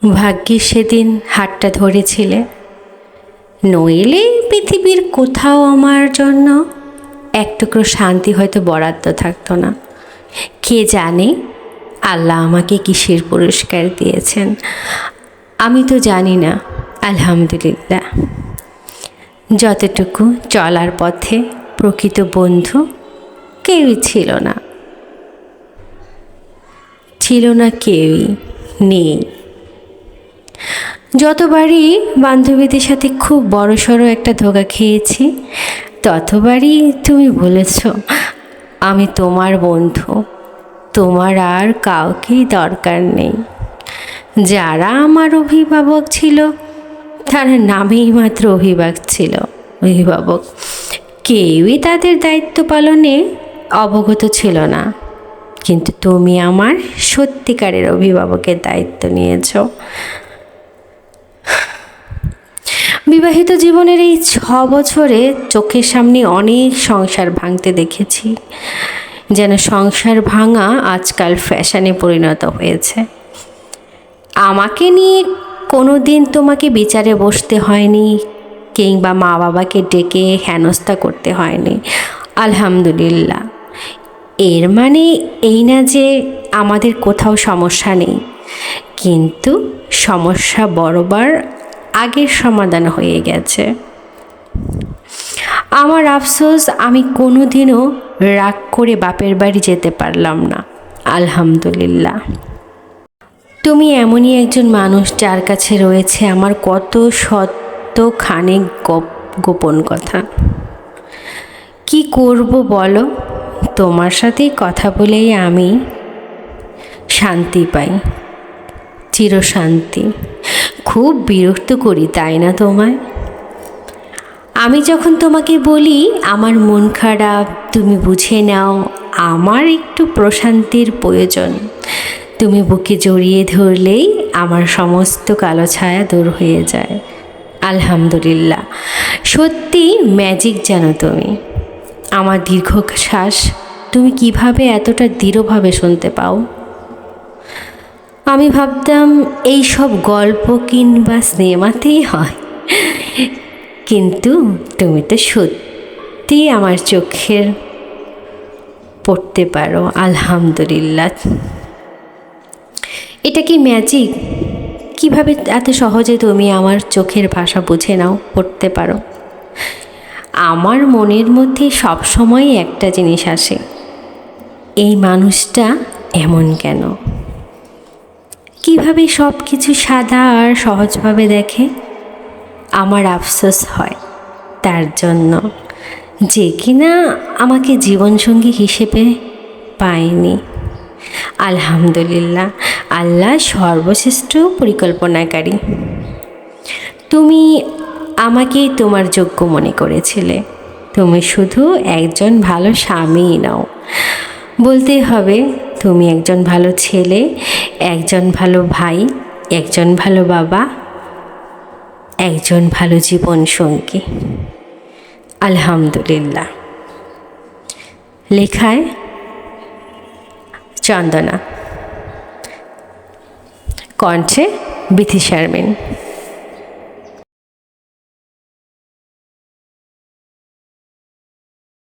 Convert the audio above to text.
ভাগ্যিস সেদিন হাতটা ধরেছিলে, নইলে পৃথিবীর কোথাও আমার জন্য এক টুকরো শান্তি হয়তো বরাদ্দ থাকতো না। কে জানে আল্লাহ আমাকে কিসের পুরস্কার দিয়েছেন, আমি তো জানি না। আলহামদুলিল্লাহ, যতটুকু চলার পথে প্রকৃত বন্ধু কেউই ছিল না, কেউই নেই। যতবারই বান্ধবীদের সাথে খুব বড়সড় একটা ধোঁকা খেয়েছি, ততবারই তুমি বলেছ আমি তোমার বন্ধু, তোমার আর কাউকেই দরকার নেই। যারা আমার অভিভাবক ছিল তারা নামেই মাত্র অভিভাবক, কেউই তাদের দায়িত্ব পালনে অবগত ছিল না। কিন্তু তুমি আমার সত্যিকারের অভিভাবকের দায়িত্ব নিয়েছ। বিবাহিত জীবনের এই 6 বছরে চোখের সামনে অনেক সংসার ভাঙতে দেখেছি, যেন সংসার ভাঙা আজকাল ফ্যাশনে পরিণত হয়েছে। আমাকে নিয়ে কোনো দিন তোমাকে বিচারে বসতে হয়নি, কিংবা মা বাবাকে ডেকে হেনস্থা করতে হয়নি। আলহামদুলিল্লাহ। এর মানে এই না যে আমাদের কোথাও সমস্যা নেই, কিন্তু সমস্যা বরাবর আগের সমাধান হয়ে গেছে। আমার আফসোস, আমি কোনোদিনও রাগ করে বাপের বাড়ি যেতে পারলাম না। আলহামদুলিল্লাহ। তুমি এমনই একজন মানুষ যার কাছে রয়েছে আমার কত খানিক গোপন কথা। কি করব বলো, তোমার সাথেই কথা বলেই আমি শান্তি পাই, চিরশান্তি। খুব বিরক্ত করি, তাই না তোমায়? আমি যখন তোমাকে বলি আমার মন খারাপ, তুমি বুঝে নাও আমার একটু প্রশান্তির প্রয়োজন। তুমি বুকে জড়িয়ে ধরলেই আমার সমস্ত কালো ছায়া দূর হয়ে যায়। আলহামদুলিল্লাহ, সত্যি ম্যাজিক জানো তুমি। আমার দীর্ঘশ্বাস তুমি কিভাবে এতটা দৃঢ়ভাবে শুনতে পাও? আমি ভাবতাম এই সব গল্প কিংবা সিনেমাতেই হয়, কিন্তু তুমি তো সত্যি আমার চোখের পড়তে পারো। আলহামদুলিল্লাহ। এটা কি ম্যাজিক? কিভাবে এত সহজে তুমি আমার চোখের ভাষা বুঝে নাও, পড়তে পারো? আমার মনের মধ্যে সবসময় একটা জিনিস আসে, এই মানুষটা এমন কেন? কিভাবে সব কিছু সাদা আর সহজভাবে দেখে? আমার আফসোস হয় তার জন্য, যে কিনা আমাকে জীবনসঙ্গী হিসেবে পায়নি। আলহামদুলিল্লাহ, আল্লাহ সর্বশ্রেষ্ঠ পরিকল্পনাকারী। তুমি আমাকে তোমার যোগ্য মনে করেছিলে। তুমি শুধু একজন ভালো স্বামীই নও, বলতে হবে তুমি একজন ভালো ছেলে, একজন ভালো ভাই, একজন ভালো বাবা, একজন ভালো জীবন সঙ্গী। আলহামদুলিল্লাহ। লেখায় চন্দনা, কণ্ঠে বিথি শারমিন।